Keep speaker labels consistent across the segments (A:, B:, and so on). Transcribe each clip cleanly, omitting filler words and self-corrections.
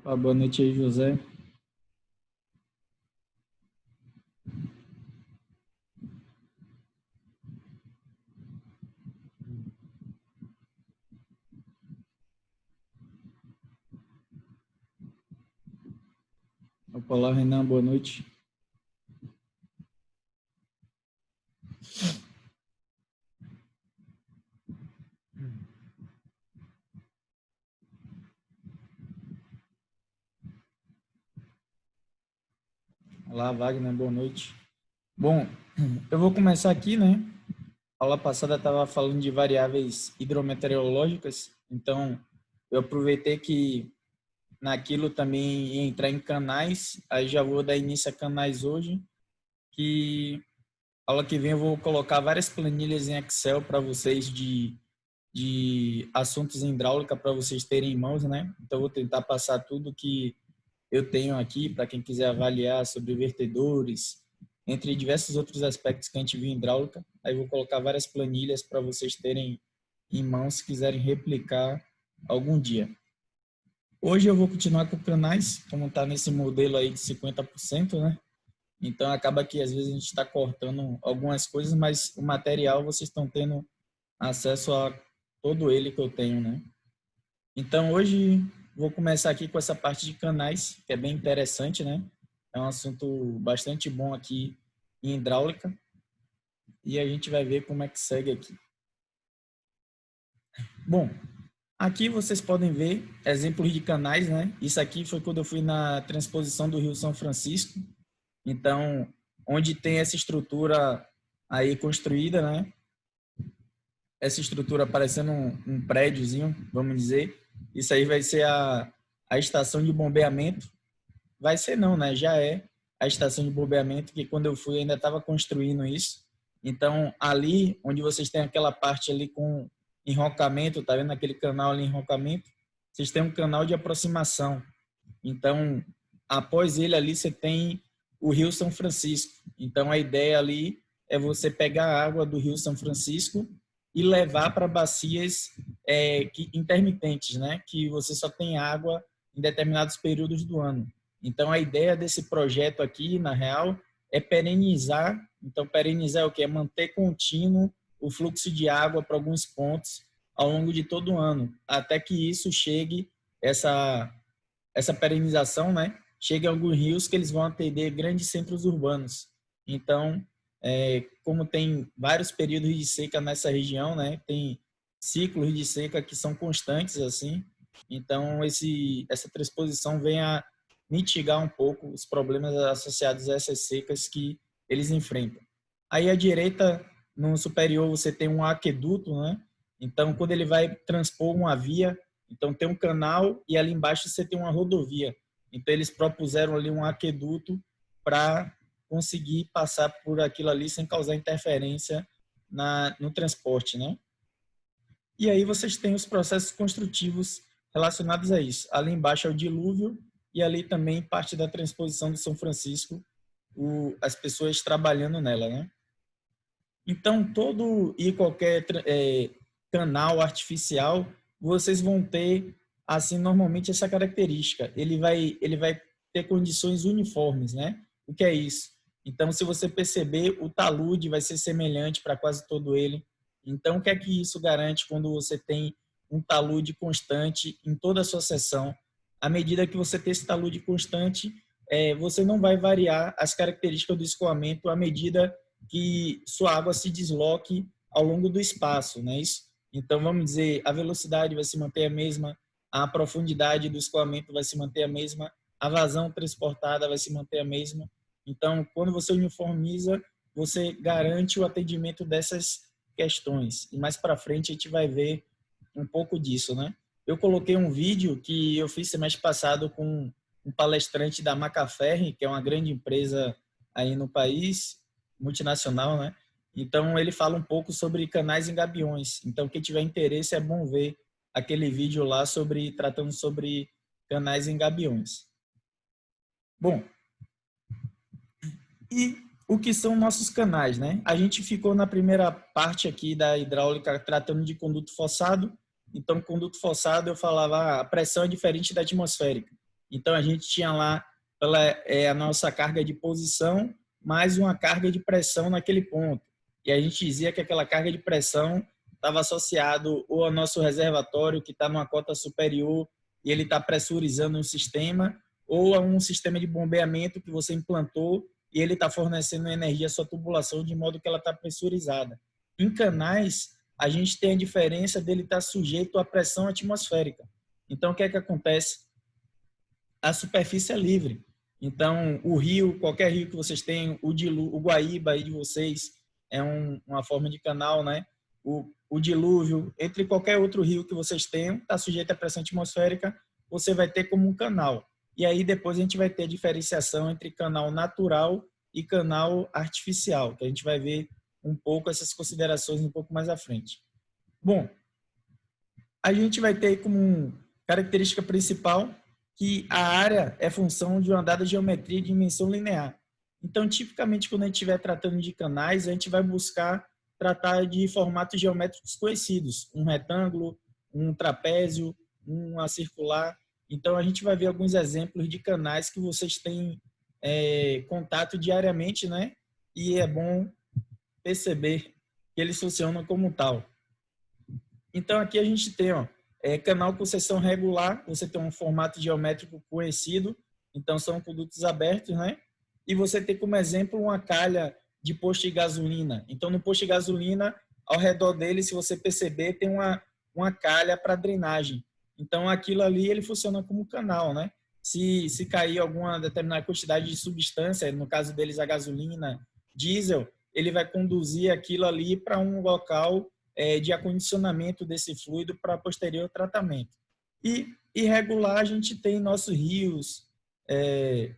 A: Opa, boa noite aí, José. Opa, lá, Renan, boa noite. Olá, Wagner, boa noite. Bom, eu vou começar aqui, né? A aula passada estava falando de variáveis hidrometeorológicas, então eu aproveitei que naquilo também ia entrar em canais, aí já vou dar início a canais hoje, que aula que vem eu vou colocar várias planilhas em Excel para vocês de assuntos em hidráulica para vocês terem em mãos, né? Então eu vou tentar passar tudo que eu tenho aqui para quem quiser avaliar sobre vertedores, entre diversos outros aspectos que a gente viu em hidráulica. Aí vou colocar várias planilhas para vocês terem em mãos se quiserem replicar algum dia. Hoje eu vou continuar com canais, como está nesse modelo aí de 50%, né? Então acaba que às vezes a gente está cortando algumas coisas, mas o material vocês estão tendo acesso a todo ele que eu tenho, né? Então, hoje vou começar aqui com essa parte de canais, que é bem interessante, né? É um assunto bastante bom aqui em hidráulica e a gente vai ver como é que segue aqui. Bom, aqui vocês podem ver exemplos de canais, né? Isso aqui foi quando eu fui na transposição do Rio São Francisco. Então, onde tem essa estrutura aí construída, né? Essa estrutura parecendo um prédiozinho, vamos dizer. Isso aí vai ser a estação de bombeamento. Vai ser não, né? Já é a estação de bombeamento, que quando eu fui ainda estava construindo isso. Então, ali onde vocês têm aquela parte ali com enrocamento, tá vendo aquele canal ali enrocamento? Vocês têm um canal de aproximação. Então, após ele ali você tem o Rio São Francisco. Então, a ideia ali é você pegar a água do Rio São Francisco e levar para bacias intermitentes, né? Que você só tem água em determinados períodos do ano. Então, a ideia desse projeto aqui, na real, é perenizar. Então, perenizar é o quê? É manter contínuo o fluxo de água para alguns pontos ao longo de todo o ano, até que isso chegue, essa perenização, né? Chega a alguns rios que eles vão atender grandes centros urbanos. Então, como tem vários períodos de seca nessa região, né? Tem ciclos de seca que são constantes, assim. Então, essa transposição vem a mitigar um pouco os problemas associados a essas secas que eles enfrentam. Aí, à direita, no superior, você tem um aqueduto, né? Então, quando ele vai transpor uma via, então tem um canal e ali embaixo você tem uma rodovia. Então, eles propuseram ali um aqueduto para conseguir passar por aquilo ali sem causar interferência no transporte, né? E aí vocês têm os processos construtivos relacionados a isso. Ali embaixo é o dilúvio e ali também parte da transposição de São Francisco, as pessoas trabalhando nela, né? Então, todo e qualquer canal artificial, vocês vão ter, assim, normalmente essa característica. Ele vai ter condições uniformes, né? O que é isso? Então, se você perceber, o talude vai ser semelhante para quase todo ele. Então, o que é que isso garante quando você tem um talude constante em toda a sua seção? À medida que você tem esse talude constante, você não vai variar as características do escoamento à medida que sua água se desloque ao longo do espaço, né? Então, vamos dizer, a velocidade vai se manter a mesma, a profundidade do escoamento vai se manter a mesma, a vazão transportada vai se manter a mesma. Então, quando você uniformiza, você garante o atendimento dessas questões. E mais para frente a gente vai ver um pouco disso, né? Eu coloquei um vídeo que eu fiz semestre passado com um palestrante da Macaferri, que é uma grande empresa aí no país, multinacional, né? Então, ele fala um pouco sobre canais em gabiões. Então, quem tiver interesse, é bom ver aquele vídeo lá tratando sobre canais em gabiões. Bom, e o que são nossos canais, né? A gente ficou na primeira parte aqui da hidráulica tratando de conduto forçado. Então, conduto forçado, eu falava, a pressão é diferente da atmosférica. Então, a gente tinha lá a nossa carga de posição mais uma carga de pressão naquele ponto. E a gente dizia que aquela carga de pressão estava associado ou ao nosso reservatório, que está numa cota superior e ele está pressurizando um sistema, ou a um sistema de bombeamento que você implantou e ele está fornecendo energia à sua tubulação de modo que ela está pressurizada. Em canais, a gente tem a diferença dele estar sujeito à pressão atmosférica. Então, o que é que acontece? A superfície é livre. Então, o rio, qualquer rio que vocês tenham, o Guaíba aí de vocês é uma forma de canal, né? O dilúvio, entre qualquer outro rio que vocês tenham, está sujeito à pressão atmosférica, você vai ter como um canal. E aí depois a gente vai ter a diferenciação entre canal natural e canal artificial, que a gente vai ver um pouco essas considerações um pouco mais à frente. Bom, a gente vai ter como característica principal que a área é função de uma dada geometria de dimensão linear. Então, tipicamente, quando a gente estiver tratando de canais, a gente vai buscar tratar de formatos geométricos conhecidos, um retângulo, um trapézio, uma circular. Então, a gente vai ver alguns exemplos de canais que vocês têm contato diariamente, né? E é bom perceber que eles funcionam como tal. Então, aqui a gente tem canal com seção regular, você tem um formato geométrico conhecido, então são condutos abertos, né? E você tem como exemplo uma calha de posto de gasolina. Então, no posto de gasolina, ao redor dele, se você perceber, tem uma calha para drenagem. Então, aquilo ali, ele funciona como canal, né? Se cair alguma determinada quantidade de substância, no caso deles a gasolina, diesel, ele vai conduzir aquilo ali para um local de acondicionamento desse fluido para posterior tratamento. E irregular, a gente tem nossos rios,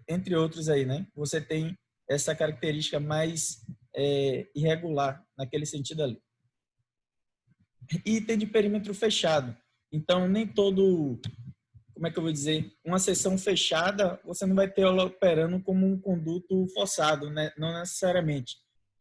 A: entre outros aí, né? Você tem essa característica mais irregular, naquele sentido ali. E tem de perímetro fechado. Então, nem todo, como é que eu vou dizer, uma seção fechada, você não vai ter ela operando como um conduto forçado, né? Não necessariamente.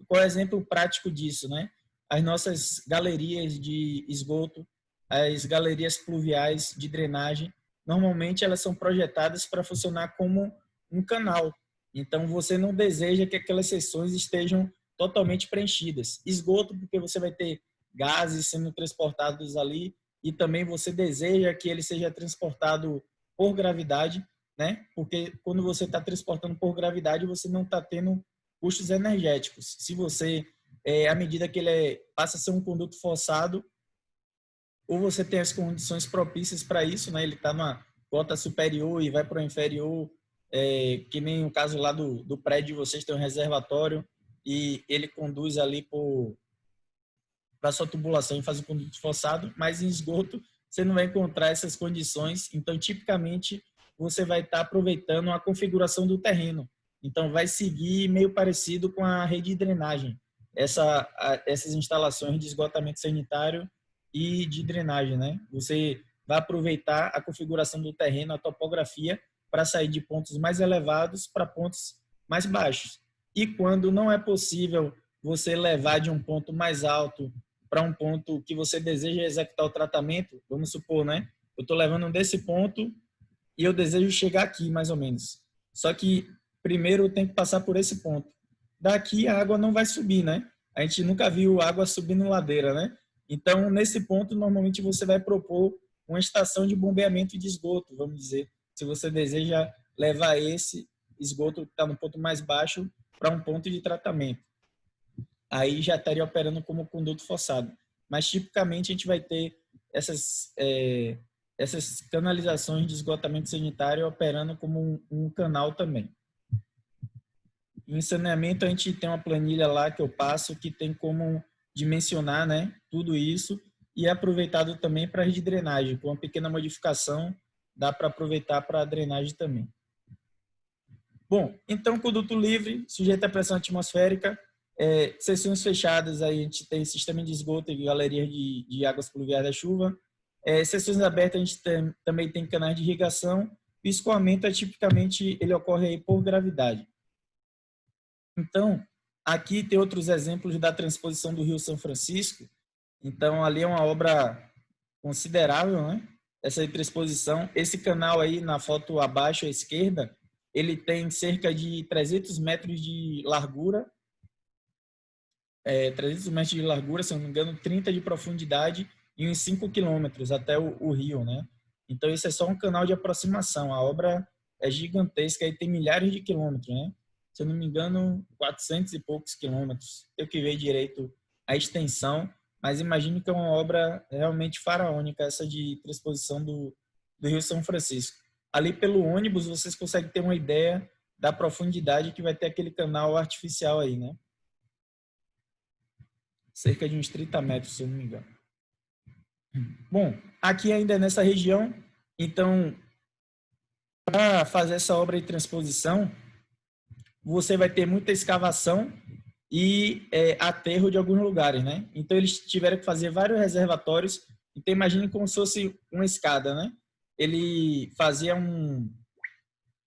A: Qual é o exemplo prático disso, né? As nossas galerias de esgoto, as galerias pluviais de drenagem, normalmente elas são projetadas para funcionar como um canal. Então, você não deseja que aquelas seções estejam totalmente preenchidas. Esgoto, porque você vai ter gases sendo transportados ali, e também você deseja que ele seja transportado por gravidade, né? Porque quando você está transportando por gravidade, você não está tendo custos energéticos. Se você, à medida que ele passa a ser um conduto forçado, ou você tem as condições propícias para isso, né? Ele está numa cota superior e vai para o inferior, que nem o caso lá do prédio de vocês, tem um reservatório e ele conduz ali para sua tubulação e faz o conduto forçado, mas em esgoto você não vai encontrar essas condições, então tipicamente você vai estar aproveitando a configuração do terreno. Então vai seguir meio parecido com a rede de drenagem, essas instalações de esgotamento sanitário e de drenagem, né? Você vai aproveitar a configuração do terreno, a topografia, para sair de pontos mais elevados para pontos mais baixos. E quando não é possível você levar de um ponto mais alto para um ponto que você deseja executar o tratamento, vamos supor, né? Eu estou levando desse ponto e eu desejo chegar aqui, mais ou menos. Só que primeiro eu tenho que passar por esse ponto. Daqui a água não vai subir, né? A gente nunca viu água subindo ladeira, né? Então, nesse ponto, normalmente você vai propor uma estação de bombeamento de esgoto, vamos dizer. Se você deseja levar esse esgoto que está no ponto mais baixo para um ponto de tratamento, aí já estaria operando como conduto forçado. Mas, tipicamente, a gente vai ter essas canalizações de esgotamento sanitário operando como um canal também. Em saneamento, a gente tem uma planilha lá que eu passo que tem como dimensionar, né, tudo isso e é aproveitado também para a rede de drenagem. Com uma pequena modificação, dá para aproveitar para a drenagem também. Bom, então, conduto livre, sujeito à pressão atmosférica, seções fechadas, aí a gente tem sistema de esgoto e galerias de águas pluviais da chuva. Seções abertas, a gente também tem canais de irrigação. O escoamento, tipicamente, ele ocorre aí por gravidade. Então, aqui tem outros exemplos da transposição do Rio São Francisco. Então, ali é uma obra considerável, né? essa transposição. Esse canal aí, na foto abaixo à esquerda, ele tem cerca de 300 metros de largura, 300 metros de largura, se não me engano, 30 de profundidade e uns 5 quilômetros até o rio, né? Então, esse é só um canal de aproximação. A obra é gigantesca e tem milhares de quilômetros, né? Se eu não me engano, 400 e poucos quilômetros. Eu que vi direito a extensão, mas imagine que é uma obra realmente faraônica, essa de transposição do Rio São Francisco. Ali pelo ônibus, vocês conseguem ter uma ideia da profundidade que vai ter aquele canal artificial aí, né? Cerca de uns 30 metros, se eu não me engano. Bom, aqui ainda é nessa região, então, para fazer essa obra de transposição, você vai ter muita escavação e aterro de alguns lugares, né? Então, eles tiveram que fazer vários reservatórios. Então, imagine como se fosse uma escada, né? Ele fazia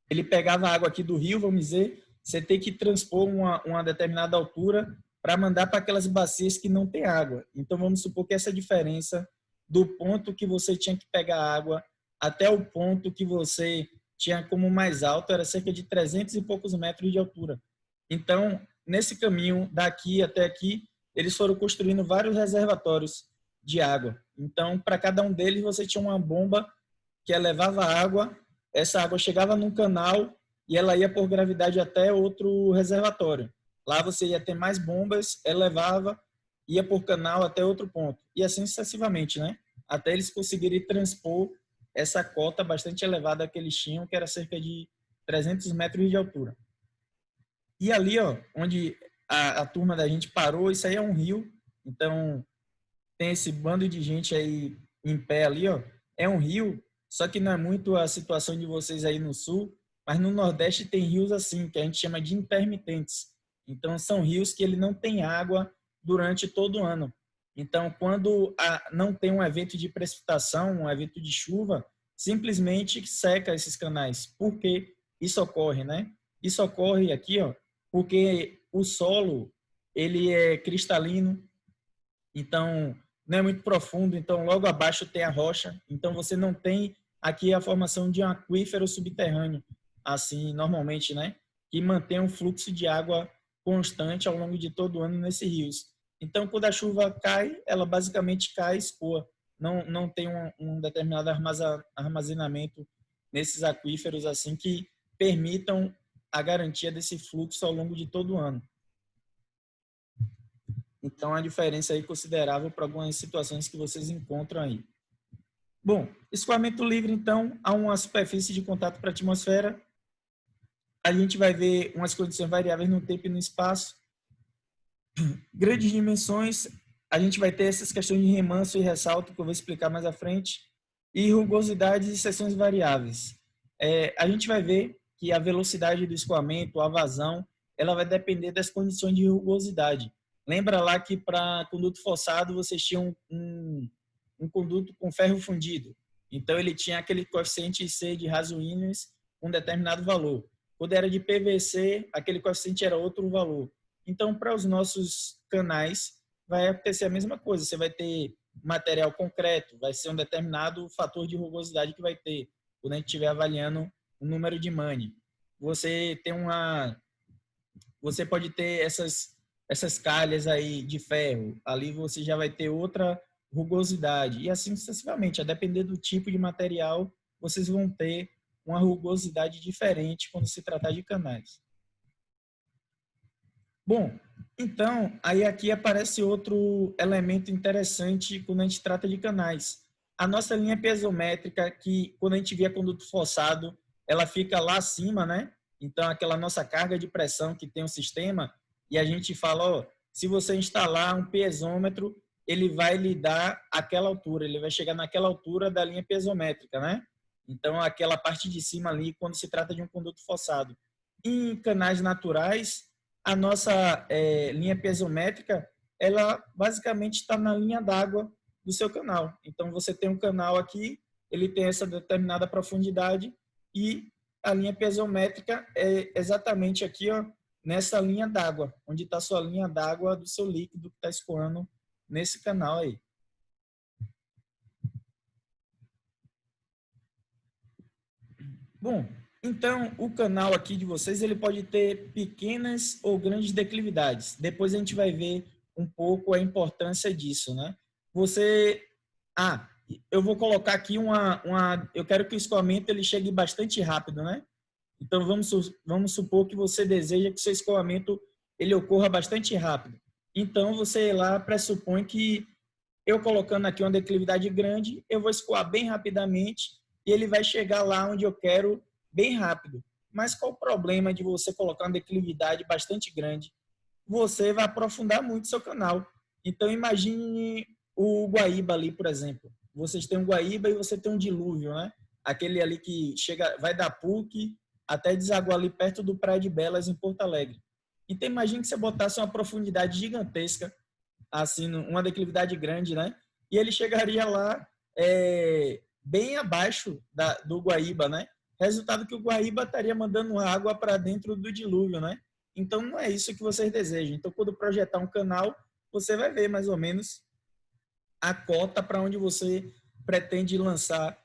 A: ele pegava a água aqui do rio, vamos dizer, você tem que transpor uma determinada altura para mandar para aquelas bacias que não tem água. Então, vamos supor que essa diferença do ponto que você tinha que pegar água até o ponto que você tinha como mais alto era cerca de 300 e poucos metros de altura. Então, nesse caminho daqui até aqui, eles foram construindo vários reservatórios de água. Então, para cada um deles, você tinha uma bomba que levava água, essa água chegava num canal e ela ia por gravidade até outro reservatório. Lá você ia ter mais bombas, elevava, ia por canal até outro ponto. E assim sucessivamente, né? Até eles conseguirem transpor essa cota bastante elevada que eles tinham, que era cerca de 300 metros de altura. E ali, ó, onde a turma da gente parou, isso aí é um rio. Então, tem esse bando de gente aí em pé ali, ó. É um rio, só que não é muito a situação de vocês aí no sul, mas no Nordeste tem rios assim, que a gente chama de intermitentes. Então, são rios que ele não tem água durante todo o ano. Então, quando não tem um evento de precipitação, um evento de chuva, simplesmente seca esses canais. Por que isso ocorre, né? Isso ocorre aqui, ó, porque o solo, ele é cristalino, então não é muito profundo, então logo abaixo tem a rocha, então você não tem aqui a formação de um aquífero subterrâneo, assim, normalmente, né? Que mantém um fluxo de água constante ao longo de todo o ano nesses rios. Então, quando a chuva cai, ela basicamente cai e escoa. Não tem um determinado armazenamento nesses aquíferos, assim, que permitam a garantia desse fluxo ao longo de todo o ano. Então, a diferença aí considerável para algumas situações que vocês encontram aí. Bom, escoamento livre, então, há uma superfície de contato para a atmosfera. A gente vai ver umas condições variáveis no tempo e no espaço. Grandes dimensões, a gente vai ter essas questões de remanso e ressalto, que eu vou explicar mais à frente. E rugosidades e seções variáveis. A gente vai ver que a velocidade do escoamento, a vazão, ela vai depender das condições de rugosidade. Lembra lá que para conduto forçado vocês tinham um conduto com ferro fundido. Então ele tinha aquele coeficiente C de Raso-Williams com um determinado valor. Quando era de PVC, aquele coeficiente era outro valor. Então, para os nossos canais, vai acontecer a mesma coisa. Você vai ter material concreto, vai ser um determinado fator de rugosidade que vai ter, quando a gente estiver avaliando o número de Mani. Você pode ter essas calhas aí de ferro, ali você já vai ter outra rugosidade, e assim sucessivamente, a depender do tipo de material, vocês vão ter uma rugosidade diferente quando se tratar de canais. Bom, então, aí aqui aparece outro elemento interessante quando a gente trata de canais. A nossa linha piezométrica, que quando a gente via conduto forçado, ela fica lá acima, né? Então, aquela nossa carga de pressão que tem o sistema, e a gente fala, ó, se você instalar um piezômetro, ele vai lhe dar aquela altura, ele vai chegar naquela altura da linha piezométrica, né? Então, aquela parte de cima ali, quando se trata de um conduto forçado. Em canais naturais, a nossa linha piezométrica, ela basicamente está na linha d'água do seu canal. Então, você tem um canal aqui, ele tem essa determinada profundidade e a linha piezométrica é exatamente aqui, ó, nessa linha d'água, onde está a sua linha d'água do seu líquido que está escoando nesse canal aí. Bom, então o canal aqui de vocês ele pode ter pequenas ou grandes declividades. Depois a gente vai ver um pouco a importância disso, né? Você, ah, eu vou colocar aqui eu quero que o escoamento ele chegue bastante rápido, né? Então vamos supor que você deseja que o seu escoamento ele ocorra bastante rápido. Então você lá pressupõe que eu colocando aqui uma declividade grande, eu vou escoar bem rapidamente e ele vai chegar lá onde eu quero bem rápido. Mas qual o problema de você colocar uma declividade bastante grande? Você vai aprofundar muito seu canal. Então imagine o Guaíba ali, por exemplo. Vocês têm um Guaíba e você tem um dilúvio, né? Aquele ali que chega, vai da PUC até desaguar ali perto do Praia de Belas, em Porto Alegre. Então imagine que você botasse uma profundidade gigantesca assim, uma declividade grande, né? E ele chegaria lá bem abaixo do Guaíba, né? Resultado que o Guaíba estaria mandando água para dentro do dilúvio, né? Então não é isso que vocês desejam. Então quando projetar um canal, você vai ver mais ou menos a cota para onde você pretende lançar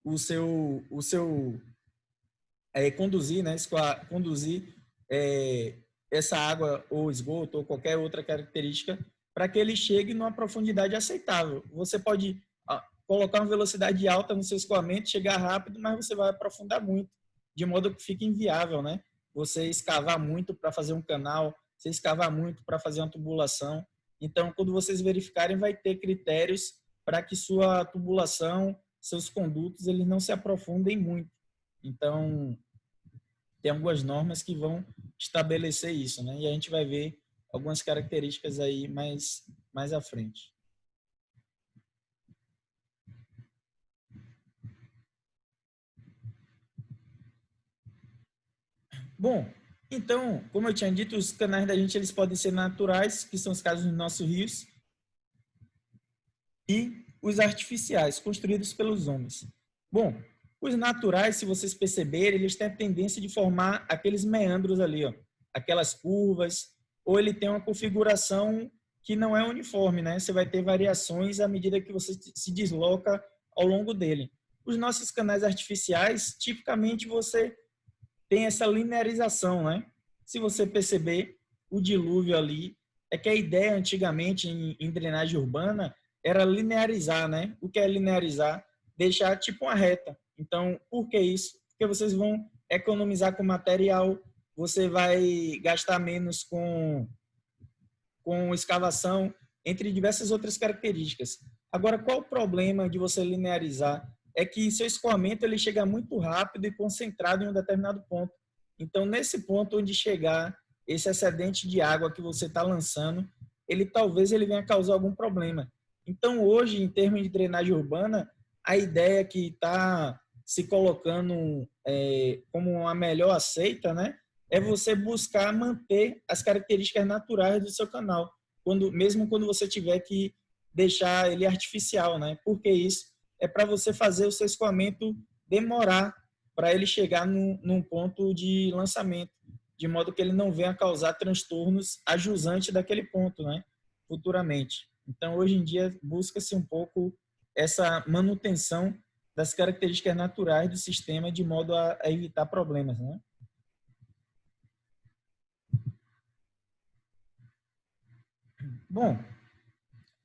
A: o seu conduzir, né? Conduzir essa água ou esgoto ou qualquer outra característica para que ele chegue numa profundidade aceitável. Você pode colocar uma velocidade alta no seu escoamento, chegar rápido, mas você vai aprofundar muito, de modo que fique inviável, né? Você escavar muito para fazer um canal, você escavar muito para fazer uma tubulação. Então, quando vocês verificarem, vai ter critérios para que sua tubulação, seus condutos, eles não se aprofundem muito. Então, tem algumas normas que vão estabelecer isso, né? E a gente vai ver algumas características aí mais à frente. Bom, então, como eu tinha dito, os canais da gente eles podem ser naturais, que são os casos dos nossos rios, e os artificiais, construídos pelos homens. Bom, os naturais, se vocês perceberem, eles têm a tendência de formar aqueles meandros ali, ó, aquelas curvas, ou ele tem uma configuração que não é uniforme, né? Você vai ter variações à medida que você se desloca ao longo dele. Os nossos canais artificiais, tipicamente você tem essa linearização, né? Se você perceber o dilúvio ali, é que a ideia antigamente em drenagem urbana era linearizar, né? O que é linearizar? Deixar tipo uma reta. Então, por que isso? Porque vocês vão economizar com material, você vai gastar menos com escavação, entre diversas outras características. Agora, qual o problema de você linearizar? É que seu escoamento ele chega muito rápido e concentrado em um determinado ponto. Então, nesse ponto onde chegar esse excedente de água que você está lançando, talvez ele venha causar algum problema. Então, hoje, em termos de drenagem urbana, a ideia que está se colocando como a melhor aceita, né, é você buscar manter as características naturais do seu canal, mesmo quando você tiver que deixar ele artificial, né? Porque isso é para você fazer o seu escoamento demorar para ele chegar num ponto de lançamento, de modo que ele não venha causar transtornos a jusante daquele ponto, né? Futuramente. Então, hoje em dia, busca-se um pouco essa manutenção das características naturais do sistema de modo a evitar problemas, né? Bom,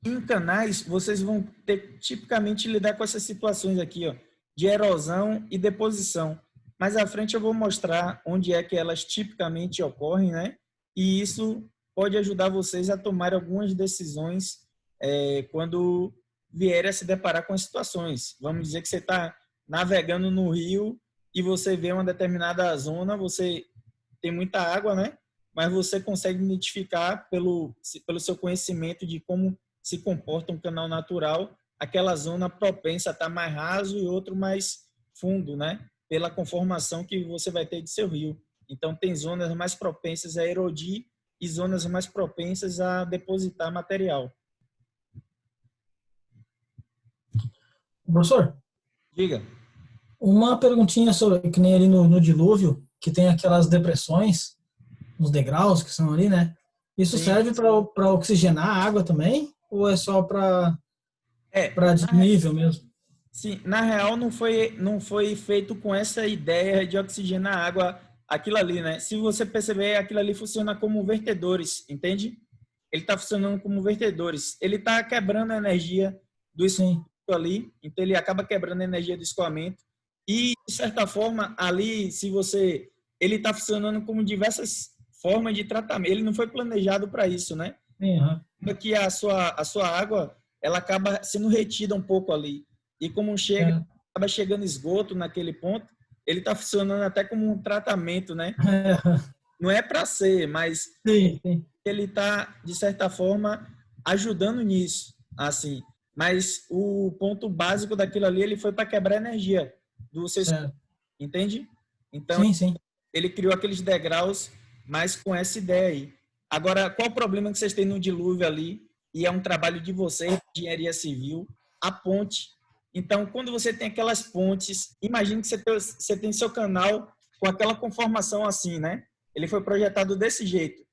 A: em canais, vocês vão ter tipicamente lidar com essas situações aqui, ó, de erosão e deposição. Mais à frente eu vou mostrar onde é que elas tipicamente ocorrem, né? E isso pode ajudar vocês a tomar algumas decisões quando vierem a se deparar com as situações. Vamos dizer que você está navegando no rio e você vê uma determinada zona, você tem muita água, né? Mas você consegue identificar pelo seu conhecimento de como se comporta um canal natural, aquela zona propensa a estar mais raso e outro mais fundo, né? Pela conformação que você vai ter de seu rio. Então, tem zonas mais propensas a erodir e zonas mais propensas a depositar material.
B: Professor,
A: Diga.
B: uma perguntinha sobre, que nem ali no dilúvio, que tem aquelas depressões nos degraus que são ali, né? Isso
A: Sim.
B: serve para oxigenar a água também? Ou é só para
A: É,
B: de nível mesmo?
A: Sim, na real não foi feito com essa ideia de oxigenar a água, aquilo ali, né? Se você perceber, aquilo ali funciona como vertedores, entende? Ele está funcionando como vertedores. Ele está quebrando a energia do escoamento
B: Sim.
A: ali, então ele acaba quebrando a energia do escoamento. E, de certa forma, ali, se você. Ele está funcionando como diversas formas de tratamento. Ele não foi planejado para isso, né?
B: Sim, aham.
A: Que a sua água ela acaba sendo retida um pouco ali. E como chega,
B: É.
A: acaba chegando esgoto naquele ponto, ele está funcionando até como um tratamento, né?
B: É,
A: Não é para ser, mas
B: sim, sim.
A: ele está, de certa forma, ajudando nisso, assim. Mas o ponto básico daquilo ali, ele foi para quebrar a energia do seu,
B: Certo.
A: entende? Então,
B: Sim, sim.
A: ele criou aqueles degraus, mas com essa ideia aí. Agora, qual o problema que vocês têm no dilúvio ali? E é um trabalho de vocês, de engenharia civil, a ponte. Então, quando você tem aquelas pontes, imagine que você tem seu canal com aquela conformação assim, né? Ele foi projetado desse jeito.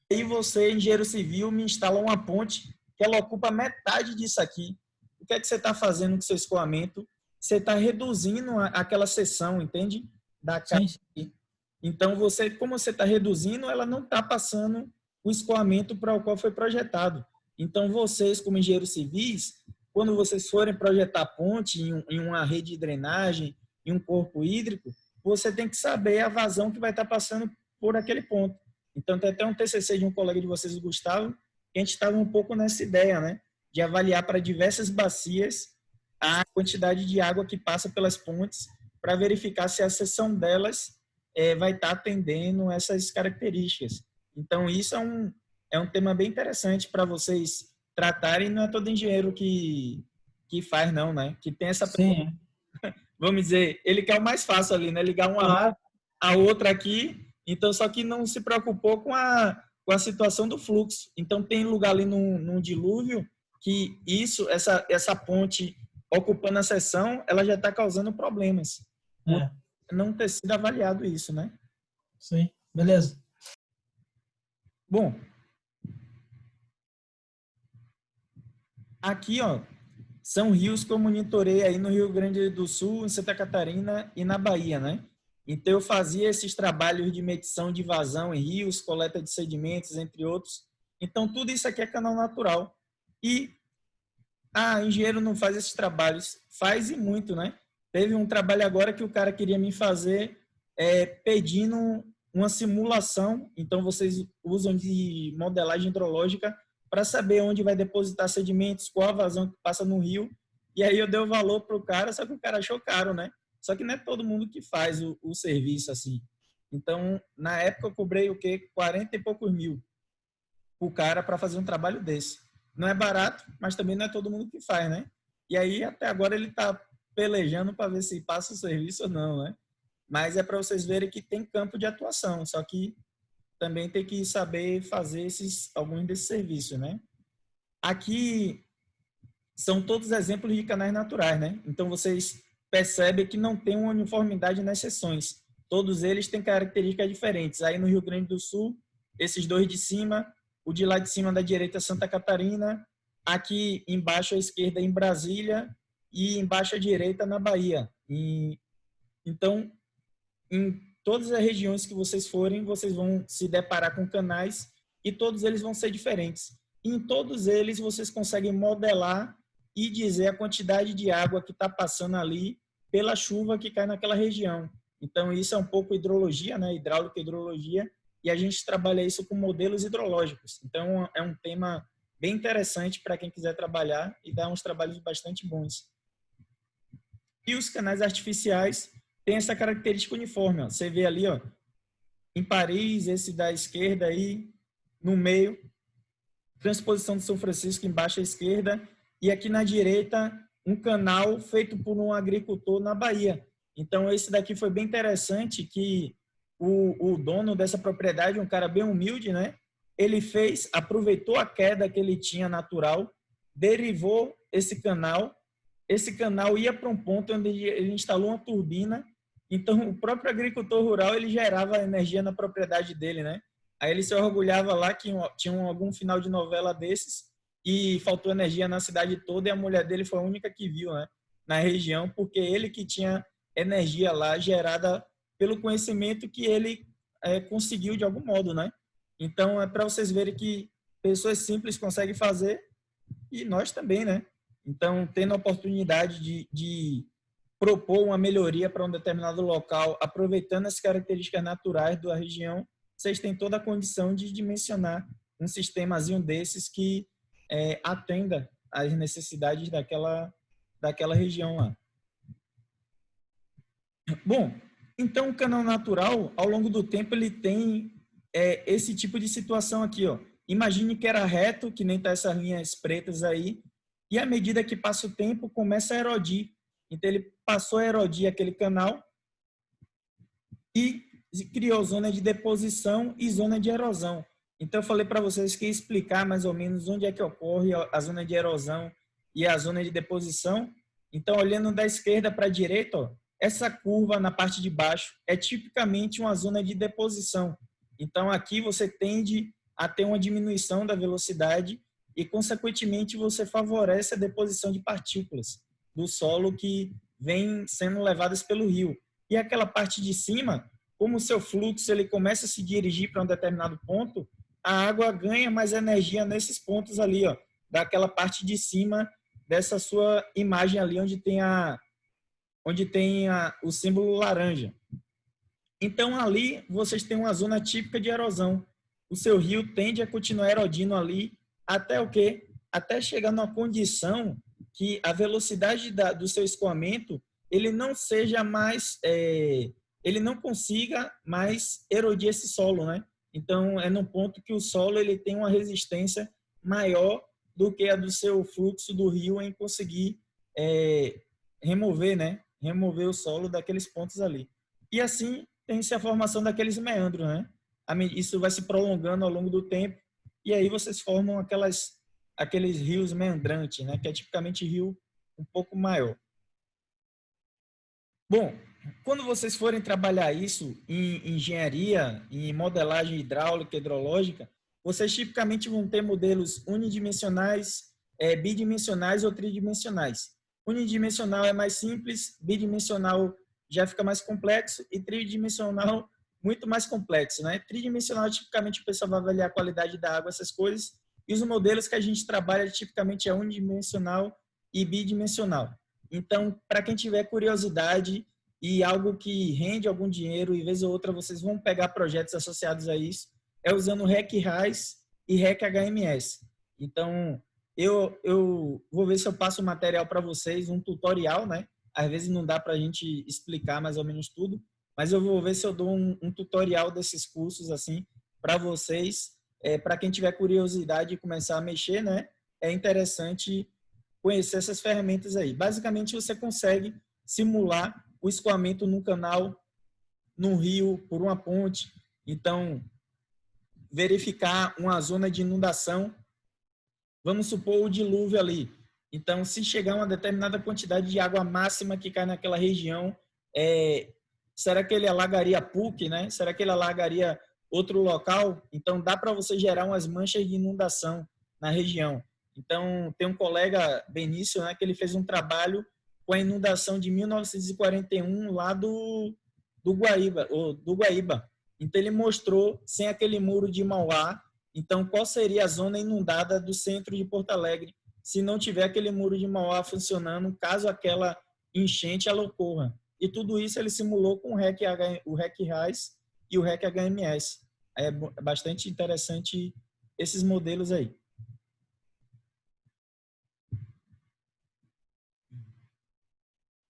A: E você, engenheiro civil, me instala uma ponte que ela ocupa metade disso aqui. O que é que você está fazendo com seu escoamento? Você está reduzindo aquela seção, entende? Da casa.
B: Sim, sim.
A: Então, como você está reduzindo, ela não está passando o escoamento para o qual foi projetado. Então, vocês, como engenheiros civis, quando vocês forem projetar ponte em uma rede de drenagem, em um corpo hídrico, você tem que saber a vazão que vai estar passando por aquele ponto. Então, tem até um TCC de um colega de vocês, o Gustavo, que a gente estava um pouco nessa ideia, né? De avaliar para diversas bacias a quantidade de água que passa pelas pontes para verificar se a seção delas vai estar atendendo essas características. Então, isso é um tema bem interessante para vocês tratarem. Não é todo engenheiro que faz, não, né? Que tem essa,
B: Sim, é.
A: vamos dizer, ele quer o mais fácil ali, né? Ligar uma
B: Claro.
A: a outra aqui, então só que não se preocupou com a situação do fluxo. Então tem lugar ali no dilúvio que essa ponte ocupando a seção, ela já está causando problemas por
B: É.
A: não ter sido avaliado isso, né?
B: Sim. Beleza.
A: Bom, aqui, ó, são rios que eu monitorei aí no Rio Grande do Sul, em Santa Catarina e na Bahia, né? Então eu fazia esses trabalhos de medição de vazão em rios, coleta de sedimentos, entre outros. Então tudo isso aqui é canal natural. E engenheiro não faz esses trabalhos, faz e muito, né? Teve um trabalho agora que o cara queria me fazer pedindo uma simulação. Então vocês usam de modelagem hidrológica para saber onde vai depositar sedimentos, qual a vazão que passa no rio. E aí eu dei o valor para o cara, só que o cara achou caro, né? Só que não é todo mundo que faz o serviço assim. Então, na época eu cobrei o quê? 40 e poucos mil o cara para fazer um trabalho desse. Não é barato, mas também não é todo mundo que faz, né? E aí até agora ele está pelejando para ver se passa o serviço ou não, né? Mas é para vocês verem que tem campo de atuação, só que também tem que saber fazer alguns desses serviços, né? Aqui são todos exemplos de canais naturais, né? Então vocês percebem que não tem uma uniformidade nas seções. Todos eles têm características diferentes. Aí no Rio Grande do Sul, esses dois de cima, o de lá de cima da direita Santa Catarina, aqui embaixo à esquerda em Brasília e embaixo à direita na Bahia. Então, em todas as regiões que vocês forem, vocês vão se deparar com canais e todos eles vão ser diferentes. E em todos eles vocês conseguem modelar e dizer a quantidade de água que está passando ali pela chuva que cai naquela região. Então isso é um pouco hidrologia, né? Hidráulica e hidrologia, e a gente trabalha isso com modelos hidrológicos. Então é um tema bem interessante para quem quiser trabalhar e dá uns trabalhos bastante bons. E os canais artificiais têm essa característica uniforme. Ó. Você vê ali, ó, em Paris, esse da esquerda aí, no meio, transposição de São Francisco embaixo à esquerda, e aqui na direita, um canal feito por um agricultor na Bahia. Então, esse daqui foi bem interessante, que o dono dessa propriedade, um cara bem humilde, né? Ele aproveitou a queda que ele tinha natural, derivou esse canal ia para um ponto onde ele instalou uma turbina, então o próprio agricultor rural ele gerava energia na propriedade dele, né? Aí ele se orgulhava lá que tinha algum final de novela desses e faltou energia na cidade toda e a mulher dele foi a única que viu, né? na região, porque ele que tinha energia lá gerada pelo conhecimento que ele conseguiu de algum modo, né? Então, é para vocês verem que pessoas simples conseguem fazer e nós também, né? Então, tendo a oportunidade de propor uma melhoria para um determinado local, aproveitando as características naturais da região, vocês têm toda a condição de dimensionar um sistemazinho desses que atenda às necessidades daquela região lá. Bom, então o canal natural, ao longo do tempo, ele tem esse tipo de situação aqui, ó. Imagine que era reto, que nem tá essas linhas pretas aí, e à medida que passa o tempo, começa a erodir. Então ele passou a erodir aquele canal e criou zona de deposição e zona de erosão. Então eu falei para vocês que ia explicar mais ou menos onde é que ocorre a zona de erosão e a zona de deposição. Então, olhando da esquerda para a direita, ó, essa curva na parte de baixo é tipicamente uma zona de deposição. Então, aqui você tende a ter uma diminuição da velocidade e, consequentemente, você favorece a deposição de partículas do solo que vem sendo levadas pelo rio. E aquela parte de cima, como o seu fluxo ele começa a se dirigir para um determinado ponto, a água ganha mais energia nesses pontos ali, ó, daquela parte de cima dessa sua imagem ali, onde tem o símbolo laranja. Então, ali, vocês têm uma zona típica de erosão. O seu rio tende a continuar erodindo ali até o quê? Até chegar numa condição que a velocidade do seu escoamento ele não seja mais, ele não consiga mais erodir esse solo, né? Então, é no ponto que o solo ele tem uma resistência maior do que a do seu fluxo do rio em conseguir remover, né? Remover o solo daqueles pontos ali. E assim tem-se a formação daqueles meandros, né? Isso vai se prolongando ao longo do tempo e aí vocês formam aqueles rios meandrantes, né? Que é tipicamente rio um pouco maior. Bom, quando vocês forem trabalhar isso em engenharia, em modelagem hidráulica, hidrológica, vocês tipicamente vão ter modelos unidimensionais, bidimensionais ou tridimensionais. Unidimensional é mais simples, bidimensional já fica mais complexo e tridimensional muito mais complexo, né? Tridimensional, tipicamente, o pessoal vai avaliar a qualidade da água, essas coisas, e os modelos que a gente trabalha, tipicamente, é unidimensional e bidimensional. Então, para quem tiver curiosidade e algo que rende algum dinheiro, e vez ou outra vocês vão pegar projetos associados a isso, é usando REC-RAS e REC-HMS. Então, eu vou ver se eu passo o material para vocês, um tutorial, né? Às vezes não dá para a gente explicar mais ou menos tudo, mas eu vou ver se eu dou um tutorial desses cursos assim para vocês, para quem tiver curiosidade de começar a mexer, né? É interessante conhecer essas ferramentas aí. Basicamente, você consegue simular o escoamento num canal, num rio, por uma ponte. Então, verificar uma zona de inundação. Vamos supor o dilúvio ali. Então, se chegar uma determinada quantidade de água máxima que cai naquela região, será que ele alagaria a PUC, né? Será que ele alagaria outro local? Então, dá para você gerar umas manchas de inundação na região. Então, tem um colega, Benício, né, que ele fez um trabalho com a inundação de 1941 lá do Guaíba. Então, ele mostrou, sem aquele muro de Mauá, então, qual seria a zona inundada do centro de Porto Alegre se não tiver aquele muro de Mauá funcionando, caso aquela enchente ela ocorra. E tudo isso ele simulou com o REC-RAS e o REC-HMS. É bastante interessante esses modelos aí.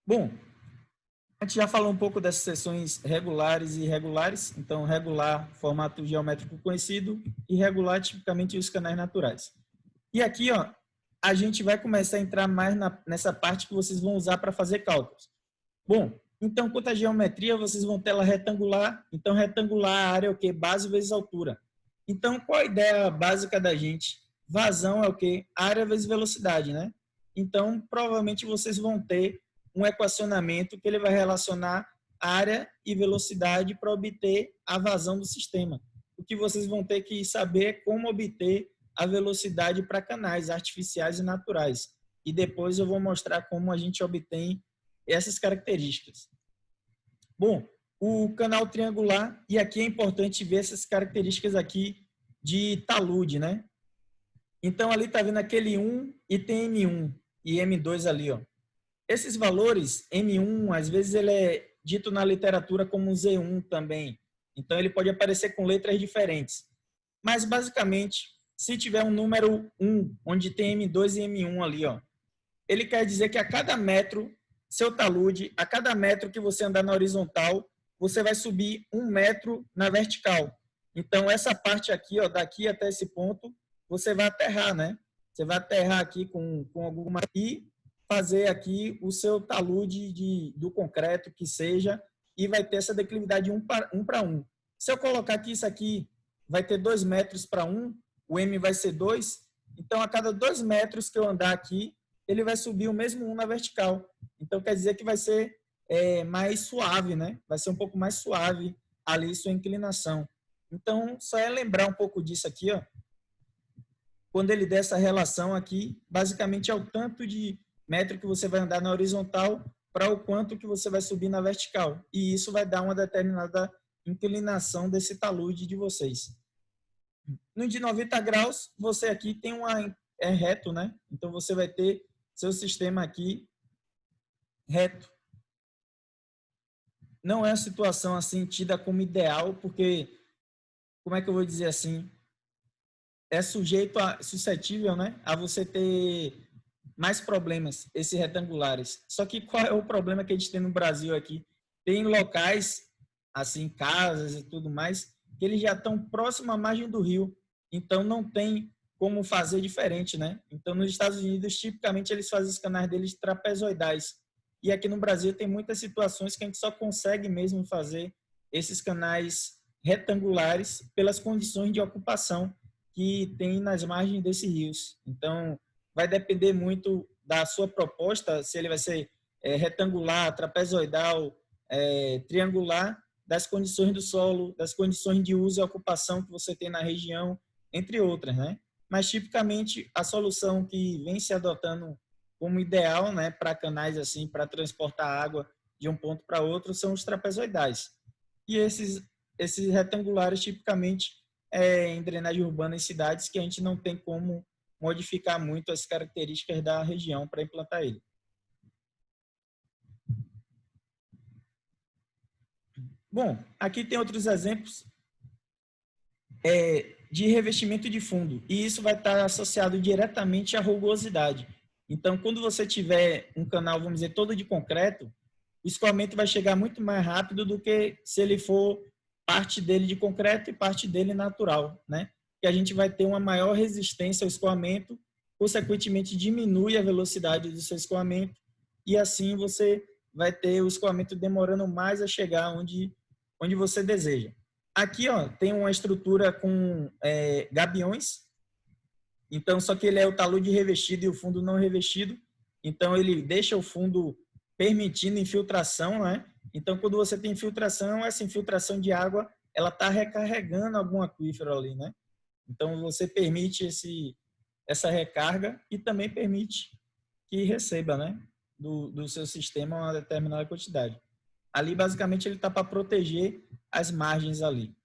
A: Bom, a gente já falou um pouco dessas seções regulares e irregulares. Então, regular, formato geométrico conhecido, e irregular, tipicamente, os canais naturais. E aqui, ó, a gente vai começar a entrar mais nessa parte que vocês vão usar para fazer cálculos. Bom, então, quanto à geometria, vocês vão ter ela retangular. Então, retangular, a área é o quê? Base vezes altura. Então, qual a ideia básica da gente? Vazão é o quê? Área vezes velocidade, né? Então, provavelmente, vocês vão ter um equacionamento que ele vai relacionar área e velocidade para obter a vazão do sistema. O que vocês vão ter que saber é como obter a velocidade para canais artificiais e naturais. e depois eu vou mostrar como a gente obtém essas características. Bom, o canal triangular, e aqui é importante ver essas características aqui de talude, né? Então, ali está vendo aquele 1 e tem M1 e M2 ali, ó. Esses valores, M1, às vezes ele é dito na literatura como Z1 também. Então, ele pode aparecer com letras diferentes. Mas, basicamente, se tiver um número 1, onde tem M2 e M1 ali, ó, ele quer dizer que a cada metro, seu talude, a cada metro que você andar na horizontal, você vai subir 1 metro na vertical. Então, essa parte aqui, ó, daqui até esse ponto, você vai aterrar, né? Você vai aterrar aqui com alguma... E fazer aqui o seu talude do concreto, que seja, e vai ter essa declividade 1 para 1. Se eu colocar aqui isso aqui, vai ter 2 metros para 1, o M vai ser 2, então a cada 2 metros que eu andar aqui, ele vai subir o mesmo 1 na vertical. Então quer dizer que vai ser mais suave, né? Vai ser um pouco mais suave ali sua inclinação. Então, só é lembrar um pouco disso aqui, ó. Quando ele der essa relação aqui, basicamente é o tanto de metro que você vai andar na horizontal para o quanto que você vai subir na vertical. E isso vai dar uma determinada inclinação desse talude de vocês. No de 90 graus, você aqui tem é reto, né? Então, você vai ter seu sistema aqui reto. Não é uma situação assim tida como ideal, porque, como é que eu vou dizer assim? É suscetível, né, a você ter mais problemas, esses retangulares. Só que qual é o problema que a gente tem no Brasil aqui? Tem locais, assim, casas e tudo mais, que eles já estão próximo à margem do rio. Então, não tem como fazer diferente, né? Então, nos Estados Unidos, tipicamente, eles fazem os canais deles trapezoidais. E aqui no Brasil tem muitas situações que a gente só consegue mesmo fazer esses canais retangulares pelas condições de ocupação que tem nas margens desses rios. Então, vai depender muito da sua proposta, se ele vai ser retangular, trapezoidal, triangular, das condições do solo, das condições de uso e ocupação que você tem na região, entre outras, né? Mas, tipicamente, a solução que vem se adotando como ideal, né, para canais assim, para transportar água de um ponto para outro, são os trapezoidais. E esses retangulares, tipicamente, em drenagem urbana em cidades que a gente não tem como modificar muito as características da região para implantar ele. Bom, aqui tem outros exemplos de revestimento de fundo, e isso vai estar associado diretamente à rugosidade. Então, quando você tiver um canal, vamos dizer, todo de concreto, o escoamento vai chegar muito mais rápido do que se ele for parte dele de concreto e parte dele natural, né? Que a gente vai ter uma maior resistência ao escoamento, consequentemente diminui a velocidade do seu escoamento e assim você vai ter o escoamento demorando mais a chegar onde você deseja. Aqui, ó, tem uma estrutura com gabiões, então só que ele é o talude revestido e o fundo não revestido, então ele deixa o fundo permitindo infiltração, né? Então, quando você tem infiltração, essa infiltração de água, ela está recarregando algum aquífero ali, né? Então, você permite essa recarga e também permite que receba, né, do seu sistema uma determinada quantidade. Ali, basicamente, ele está para proteger as margens ali.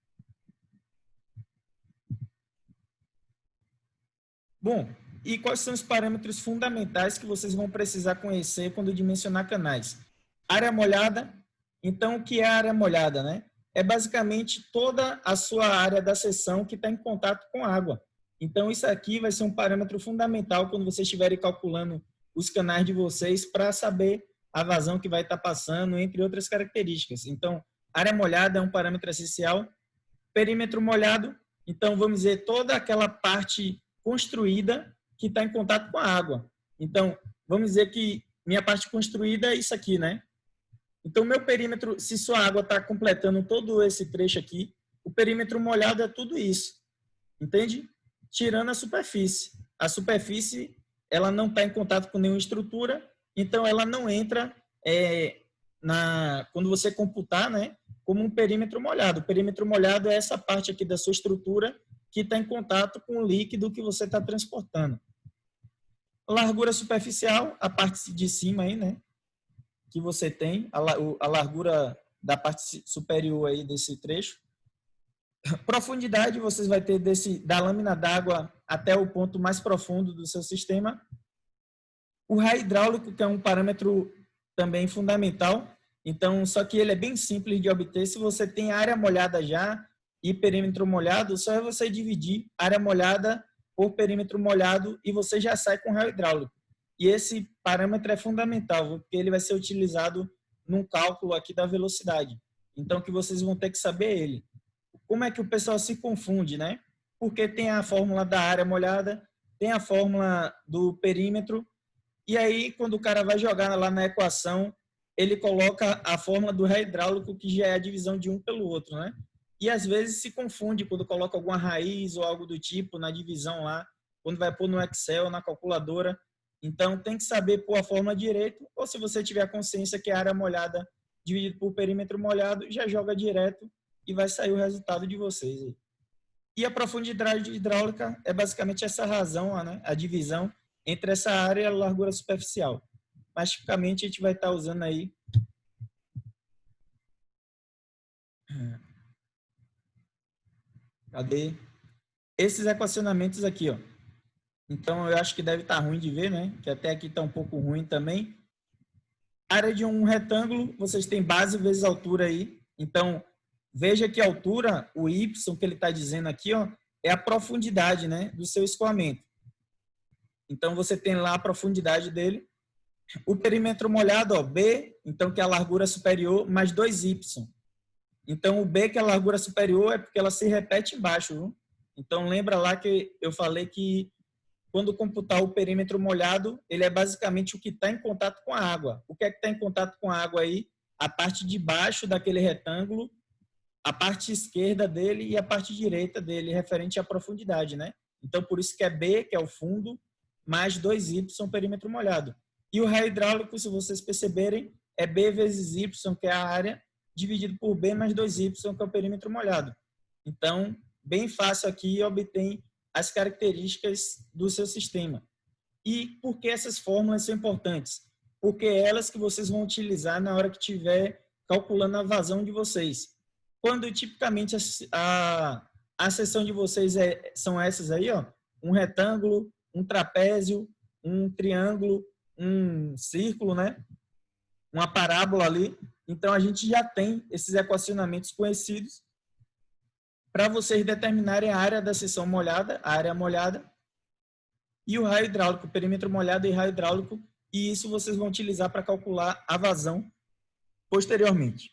A: Bom, e quais são os parâmetros fundamentais que vocês vão precisar conhecer quando dimensionar canais? Área molhada. Então, o que é a área molhada, né? É basicamente toda a sua área da seção que está em contato com água. Então, isso aqui vai ser um parâmetro fundamental quando vocês estiverem calculando os canais de vocês para saber a vazão que vai estar passando, entre outras características. Então, área molhada é um parâmetro essencial. Perímetro molhado, então, vamos dizer, toda aquela parte construída que está em contato com a água. Então, vamos dizer que minha parte construída é isso aqui, né? Então, meu perímetro, se sua água está completando todo esse trecho aqui, o perímetro molhado é tudo isso, entende? Tirando a superfície. A superfície, ela não está em contato com nenhuma estrutura, então ela não entra quando você computar, né, como um perímetro molhado. O perímetro molhado é essa parte aqui da sua estrutura que está em contato com o líquido que você está transportando. Largura superficial, a parte de cima aí, né? Que você tem, a largura da parte superior aí desse trecho. Profundidade, vocês vai ter da lâmina d'água até o ponto mais profundo do seu sistema. O raio hidráulico, que é um parâmetro também fundamental. Então, só que ele é bem simples de obter. Se você tem área molhada já e perímetro molhado, só é você dividir área molhada por perímetro molhado e você já sai com raio hidráulico. E esse parâmetro é fundamental, porque ele vai ser utilizado num cálculo aqui da velocidade. Então, que vocês vão ter que saber ele. Como é que o pessoal se confunde, né? Porque tem a fórmula da área molhada, tem a fórmula do perímetro, e aí, quando o cara vai jogar lá na equação, ele coloca a fórmula do raio hidráulico, que já é a divisão de um pelo outro, né? E às vezes se confunde quando coloca alguma raiz ou algo do tipo na divisão lá, quando vai pôr no Excel, na calculadora. Então, tem que saber pôr a fórmula direito, ou se você tiver a consciência que a área molhada dividido por perímetro molhado, já joga direto e vai sair o resultado de vocês. E a profundidade hidráulica é basicamente essa razão, né? A divisão entre essa área e a largura superficial. Mas, tipicamente, a gente vai estar usando aí cadê? Esses equacionamentos aqui, ó. Então, eu acho que deve estar ruim de ver, né? Que até aqui está um pouco ruim também. Área de um retângulo, vocês têm base vezes altura aí. Então, veja que a altura, o Y que ele está dizendo aqui, ó, é a profundidade, né, do seu escoamento. Então, você tem lá a profundidade dele. O perímetro molhado, ó, B, então que é a largura superior, mais 2Y. Então, o B, que é a largura superior, é porque ela se repete embaixo, viu? Então, lembra lá que eu falei que quando computar o perímetro molhado, ele é basicamente o que está em contato com a água. O que é que está em contato com a água aí? A parte de baixo daquele retângulo, a parte esquerda dele e a parte direita dele, referente à profundidade, né? Então, por isso que é B, que é o fundo, mais 2Y, perímetro molhado. E o raio hidráulico, se vocês perceberem, é B vezes Y, que é a área, dividido por B mais 2Y, que é o perímetro molhado. Então, bem fácil aqui, obtém as características do seu sistema. E por que essas fórmulas são importantes? Porque é elas que vocês vão utilizar na hora que estiver calculando a vazão de vocês. Quando tipicamente a seção de vocês são essas aí, ó, um retângulo, um trapézio, um triângulo, um círculo, né? Uma parábola ali. Então, a gente já tem esses equacionamentos conhecidos para vocês determinarem a área da seção molhada, a área molhada, e o raio hidráulico, perímetro molhado e raio hidráulico, e isso vocês vão utilizar para calcular a vazão posteriormente.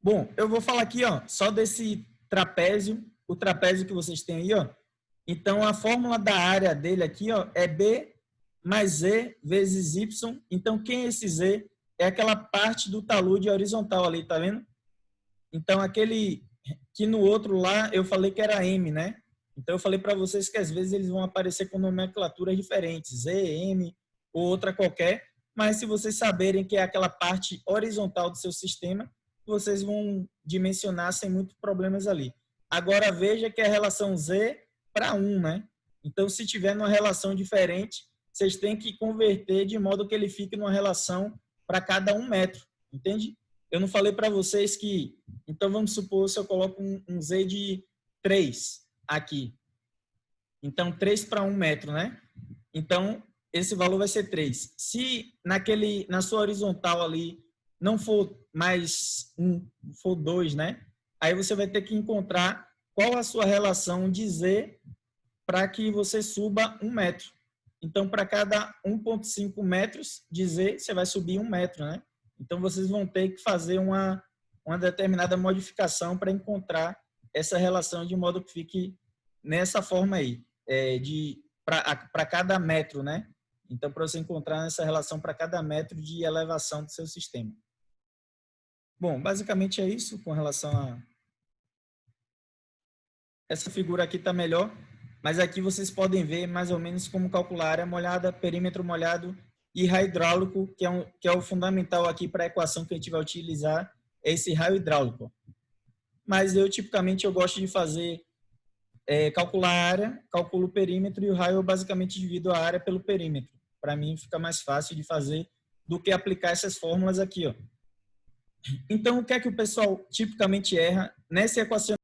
A: Bom, eu vou falar aqui, ó, só desse trapézio, o trapézio que vocês têm aí, ó. Então, a fórmula da área dele aqui, ó, é B mais Z vezes Y. Então, quem é esse Z? É aquela parte do talude horizontal ali, tá vendo? Então, aquele que no outro lá eu falei que era M, né? Então, eu falei para vocês que às vezes eles vão aparecer com nomenclaturas diferentes, Z, M ou outra qualquer, mas se vocês saberem que é aquela parte horizontal do seu sistema, vocês vão dimensionar sem muitos problemas ali. Agora, veja que é a relação Z para 1, né? Então, se tiver numa relação diferente, vocês têm que converter de modo que ele fique numa relação para cada 1 metro, entende? Eu não falei para vocês que, então vamos supor, se eu coloco um Z de 3 aqui. Então, 3 para 1 metro, né? Então, esse valor vai ser 3. Se na sua horizontal ali não for mais 1, for 2, né? Aí você vai ter que encontrar qual a sua relação de Z para que você suba 1 metro. Então, para cada 1,5 metros de Z, você vai subir 1 metro, né? Então, vocês vão ter que fazer uma determinada modificação para encontrar essa relação de modo que fique nessa forma aí, para cada metro, né? Então, para você encontrar essa relação para cada metro de elevação do seu sistema. Bom, basicamente é isso com relação a... Essa figura aqui está melhor, mas aqui vocês podem ver mais ou menos como calcular área molhada, perímetro molhado e raio hidráulico, que é o fundamental aqui para a equação que a gente vai utilizar, é esse raio hidráulico. Mas tipicamente, eu gosto de fazer calcular a área, calculo o perímetro e o raio eu basicamente divido a área pelo perímetro. Para mim fica mais fácil de fazer do que aplicar essas fórmulas aqui, ó. Então, o que é que o pessoal tipicamente erra nesse equacionamento?